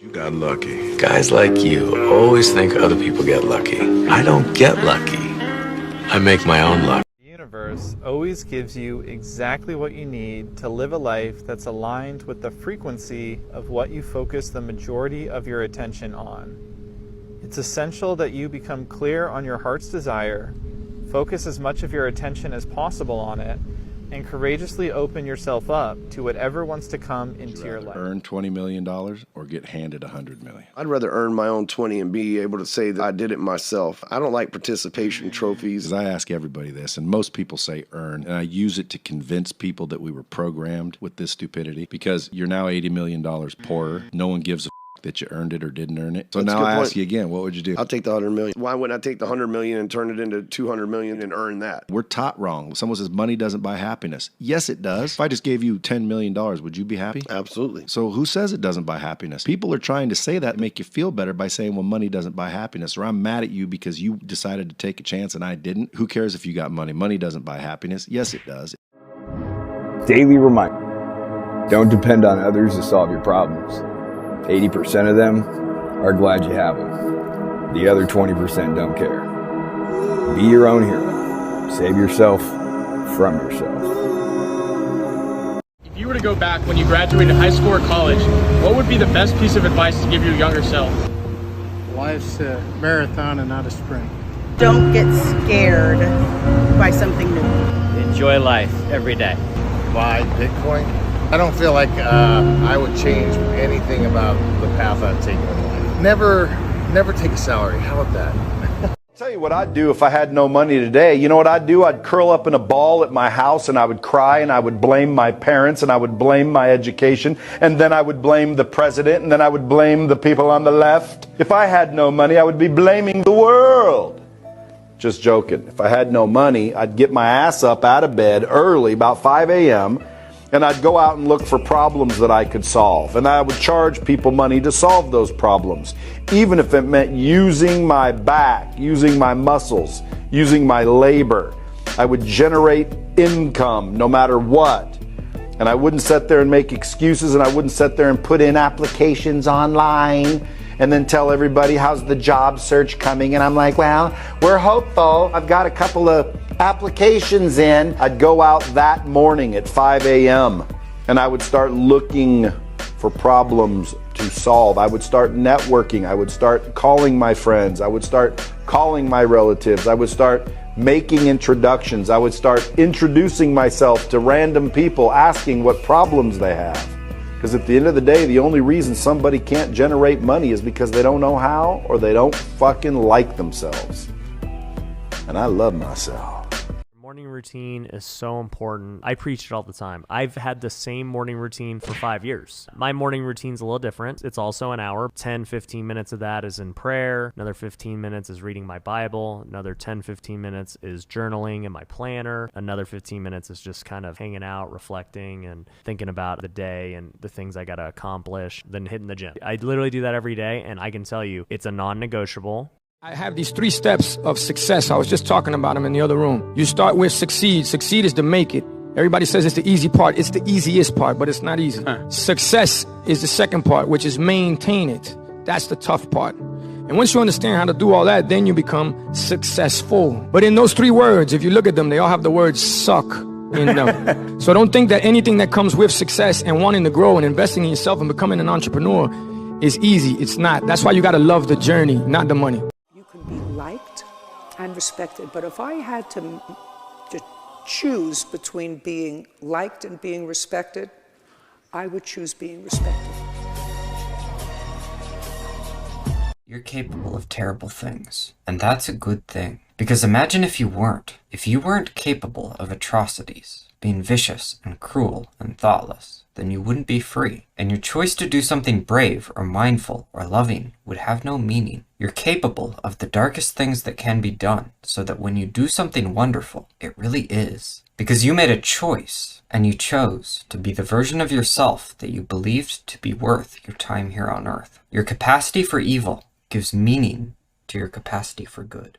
You got lucky. Guys like you always think other people get lucky. I don't get lucky. I make my own luck. The universe always gives you exactly what you need to live a life that's aligned with the frequency of what you focus the majority of your attention on. It's essential that you become clear on your heart's desire, focus as much of your attention as possible on it, and courageously open yourself up to whatever wants to come into your life. Earn $20 million or get handed $100 million? I'd rather earn my own 20 and be able to say that I did it myself. I don't like participation trophies. I ask everybody this, and most people say earn, and I use it to convince people that we were programmed with this stupidity, because you're now $80 million poorer. No one gives a that you earned it or didn't earn it. So now I ask you again, what would you do? I'll take the 100 million. Why wouldn't I take the 100 million and turn it into 200 million and earn that? We're taught wrong. Someone says money doesn't buy happiness. Yes, it does. If I just gave you $10 million, would you be happy? Absolutely. So who says it doesn't buy happiness? People are trying to say that to make you feel better by saying, well, money doesn't buy happiness, or I'm mad at you because you decided to take a chance and I didn't. Who cares if you got money? Money doesn't buy happiness. Yes, it does. Daily reminder. Don't depend on others to solve your problems. 80% of them are glad you have them. The other 20% don't care. Be your own hero. Save yourself from yourself. If you were to go back when you graduated high school or college, what would be the best piece of advice to give your younger self? Life's a marathon and not a sprint. Don't get scared by something new. Enjoy life every day. Buy Bitcoin. I don't feel like I would change anything about the path I've taken in life. Never take a salary. How about that? I'll tell you what I'd do if I had no money today. You know what I'd do? I'd curl up in a ball at my house and I would cry and I would blame my parents and I would blame my education and then I would blame the president and then I would blame the people on the left. If I had no money, I would be blaming the world. Just joking. If I had no money, I'd get my ass up out of bed early, about 5 a.m., and I'd go out and look for problems that I could solve. And I would charge people money to solve those problems, even if it meant using my back, using my muscles, using my labor. I would generate income no matter what. And I wouldn't sit there and make excuses, and I wouldn't sit there and put in applications online and then tell everybody, how's the job search coming? And I'm like, well, we're hopeful. I've got a couple of applications in. I'd go out that morning at 5 a.m. and I would start looking for problems to solve. I would start networking. I would start calling my friends. I would start calling my relatives. I would start making introductions. I would start introducing myself to random people, asking what problems they have. Because at the end of the day, the only reason somebody can't generate money is because they don't know how, or they don't fucking like themselves. And I love myself. Morning routine is so important. I preach it all the time. I've had the same morning routine for 5 years. My morning routine's a little different. It's also an hour. 10, 15 minutes of that is in prayer. Another 15 minutes is reading my Bible. Another 10, 15 minutes is journaling in my planner. Another 15 minutes is just kind of hanging out, reflecting, and thinking about the day and the things I got to accomplish, then hitting the gym. I literally do that every day, and I can tell you it's a non-negotiable. I have these 3 steps of success. I was just talking about them in the other room. You start with succeed. Succeed is to make it. Everybody says it's the easy part. It's the easiest part, but it's not easy. Success is the second part, which is maintain it. That's the tough part. And once you understand how to do all that, then you become successful. But in those 3 words, if you look at them, they all have the word suck in them. So don't think that anything that comes with success and wanting to grow and investing in yourself and becoming an entrepreneur is easy. It's not. That's why you got to love the journey, not the money. Be liked and respected, but if I had to choose between being liked and being respected, I would choose being respected. You're capable of terrible things, and that's a good thing. Because imagine if you weren't. If you weren't capable of atrocities, being vicious and cruel and thoughtless, then you wouldn't be free. And your choice to do something brave or mindful or loving would have no meaning. You're capable of the darkest things that can be done, so that when you do something wonderful, it really is. Because you made a choice, and you chose to be the version of yourself that you believed to be worth your time here on earth. Your capacity for evil gives meaning to your capacity for good.